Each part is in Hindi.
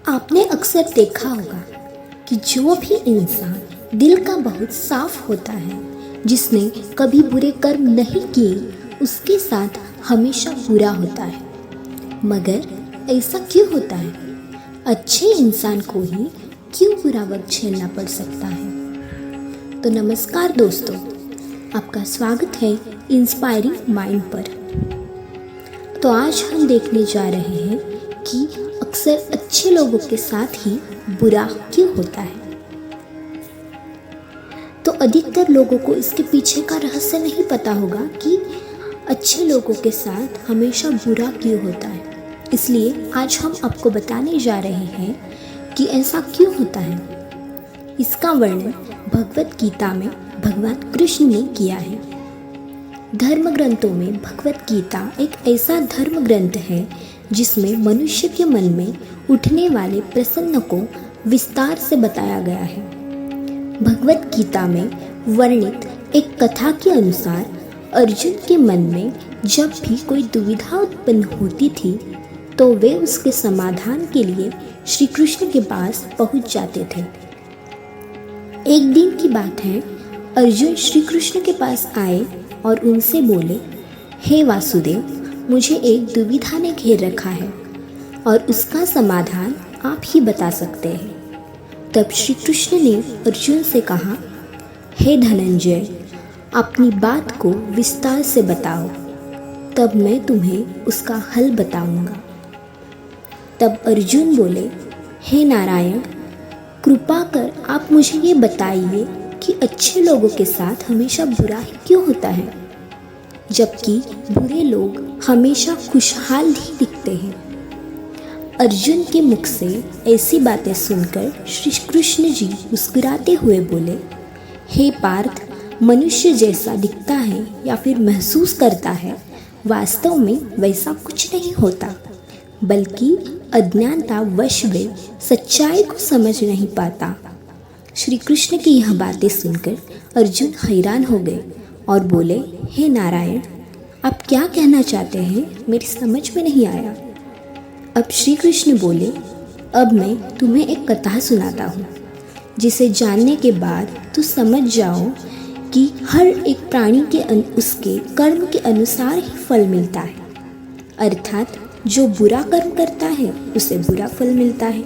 आपने अक्सर देखा होगा कि जो भी इंसान दिल का बहुत साफ होता है, जिसने कभी बुरे कर्म नहीं किए, उसके साथ हमेशा बुरा होता है। मगर ऐसा क्यों होता है? अच्छे इंसान को ही क्यों बुरा वक्त झेलना पड़ सकता है? तो नमस्कार दोस्तों, आपका स्वागत है इंस्पायरिंग माइंड पर। तो आज हम देखने जा रहे हैं कि अक्सर अच्छे लोगों के साथ ही बुरा क्यों होता है। तो अधिकतर लोगों को इसके पीछे का रहस्य नहीं पता होगा कि अच्छे लोगों के साथ हमेशा बुरा क्यों होता है। इसलिए आज हम आपको बताने जा रहे हैं कि ऐसा क्यों होता है। इसका वर्णन भगवत गीता में भगवान कृष्ण ने किया है। धर्म ग्रंथों में भगवत गीता एक ऐसा धर्म ग्रंथ है जिसमें मनुष्य के मन में उठने वाले प्रश्न को विस्तार से बताया गया है। भगवत गीता में वर्णित एक कथा के अनुसार अर्जुन के मन में जब भी कोई दुविधा उत्पन्न होती थी तो वे उसके समाधान के लिए श्री कृष्ण के पास पहुंच जाते थे। एक दिन की बात है, अर्जुन श्री कृष्ण के पास आए और उनसे बोले, हे वासुदेव, मुझे एक दुविधा ने घेर रखा है और उसका समाधान आप ही बता सकते हैं। तब श्री कृष्ण ने अर्जुन से कहा, हे धनंजय, अपनी बात को विस्तार से बताओ, तब मैं तुम्हें उसका हल बताऊंगा। तब अर्जुन बोले, हे नारायण, कृपा कर आप मुझे ये बताइए कि अच्छे लोगों के साथ हमेशा बुरा ही क्यों होता है, जबकि बुरे लोग हमेशा खुशहाल ही दिखते हैं। अर्जुन के मुख से ऐसी बातें सुनकर श्री कृष्ण जी मुस्कुराते हुए बोले, हे पार्थ, मनुष्य जैसा दिखता है या फिर महसूस करता है, वास्तव में वैसा कुछ नहीं होता, बल्कि अज्ञानता वश वे सच्चाई को समझ नहीं पाता। श्री कृष्ण की यह बातें सुनकर अर्जुन हैरान हो गए और बोले, हे नारायण, आप क्या कहना चाहते हैं, मेरी समझ में नहीं आया। अब श्री कृष्ण बोले, अब मैं तुम्हें एक कथा सुनाता हूँ, जिसे जानने के बाद तू समझ जाओ कि हर एक प्राणी के उसके कर्म के अनुसार ही फल मिलता है। अर्थात जो बुरा कर्म करता है उसे बुरा फल मिलता है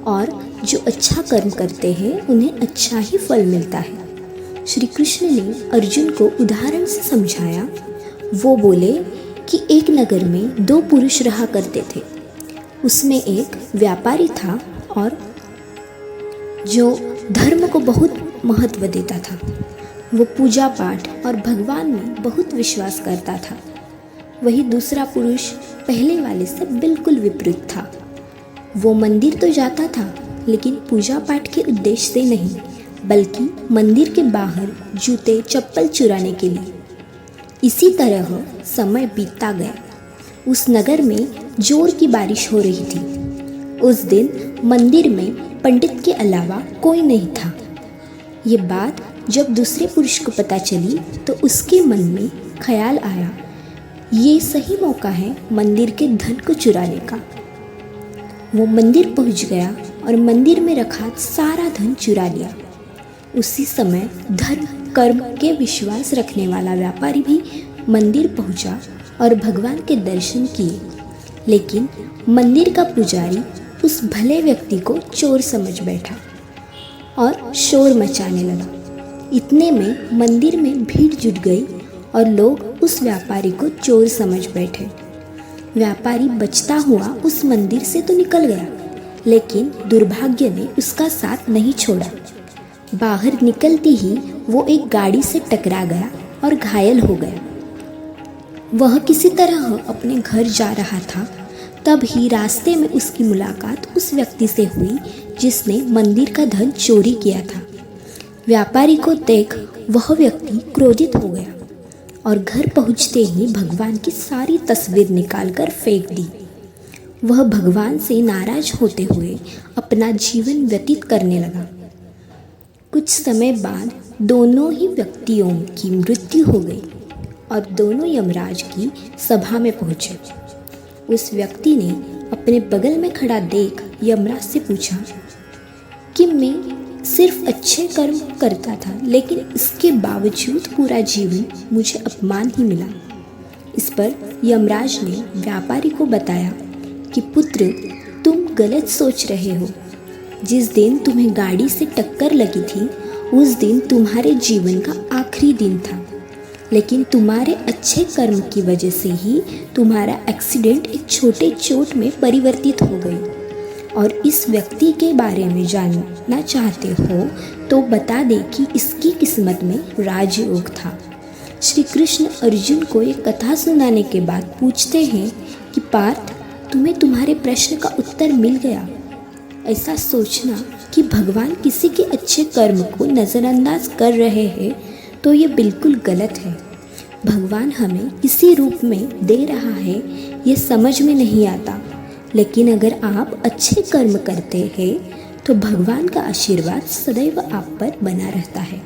और जो अच्छा कर्म करते हैं उन्हें अच्छा ही फल मिलता है। श्री कृष्ण ने अर्जुन को उदाहरण से समझाया। वो बोले कि एक नगर में दो पुरुष रहा करते थे। उसमें एक व्यापारी था और जो धर्म को बहुत महत्व देता था। वो पूजा पाठ और भगवान में बहुत विश्वास करता था। वही दूसरा पुरुष पहले वाले से बिल्कुल विपरीत था। वो मंदिर तो जाता था, लेकिन पूजा पाठ के उद्देश्य से नहीं, बल्कि मंदिर के बाहर जूते चप्पल चुराने के लिए। इसी तरह समय बीतता गया। उस नगर में जोर की बारिश हो रही थी। उस दिन मंदिर में पंडित के अलावा कोई नहीं था। ये बात जब दूसरे पुरुष को पता चली तो उसके मन में ख्याल आया, ये सही मौका है मंदिर के धन को चुराने का। वो मंदिर पहुंच गया और मंदिर में रखा सारा धन चुरा लिया। उसी समय धर्म कर्म के विश्वास रखने वाला व्यापारी भी मंदिर पहुंचा और भगवान के दर्शन किए, लेकिन मंदिर का पुजारी उस भले व्यक्ति को चोर समझ बैठा और शोर मचाने लगा। इतने में मंदिर में भीड़ जुट गई और लोग उस व्यापारी को चोर समझ बैठे। व्यापारी बचता हुआ उस मंदिर से तो निकल गया, लेकिन दुर्भाग्य ने उसका साथ नहीं छोड़ा। बाहर निकलते ही वो एक गाड़ी से टकरा गया और घायल हो गया। वह किसी तरह अपने घर जा रहा था, तभी रास्ते में उसकी मुलाकात उस व्यक्ति से हुई जिसने मंदिर का धन चोरी किया था। व्यापारी को देख वह व्यक्ति क्रोधित हो गया और घर पहुंचते ही भगवान की सारी तस्वीर निकालकर फेंक दी। वह भगवान से नाराज होते हुए अपना जीवन व्यतीत करने लगा। कुछ समय बाद दोनों ही व्यक्तियों की मृत्यु हो गई और दोनों यमराज की सभा में पहुंचे। उस व्यक्ति ने अपने बगल में खड़ा देख यमराज से पूछा कि मैं सिर्फ अच्छे कर्म करता था, लेकिन इसके बावजूद पूरा जीवन मुझे अपमान ही मिला। इस पर यमराज ने व्यापारी को बताया कि पुत्र, तुम गलत सोच रहे हो। जिस दिन तुम्हें गाड़ी से टक्कर लगी थी उस दिन तुम्हारे जीवन का आखिरी दिन था, लेकिन तुम्हारे अच्छे कर्म की वजह से ही तुम्हारा एक्सीडेंट एक छोटे चोट में परिवर्तित हो गई। और इस व्यक्ति के बारे में जानना चाहते हो तो बता दे कि इसकी किस्मत में राजयोग था। श्री कृष्ण अर्जुन को एक कथा सुनाने के बाद पूछते हैं कि पार्थ, तुम्हें तुम्हारे प्रश्न का उत्तर मिल गया। ऐसा सोचना कि भगवान किसी के अच्छे कर्म को नज़रअंदाज कर रहे हैं तो ये बिल्कुल गलत है। भगवान हमें किसी रूप में दे रहा है ये समझ में नहीं आता, लेकिन अगर आप अच्छे कर्म करते हैं तो भगवान का आशीर्वाद सदैव आप पर बना रहता है।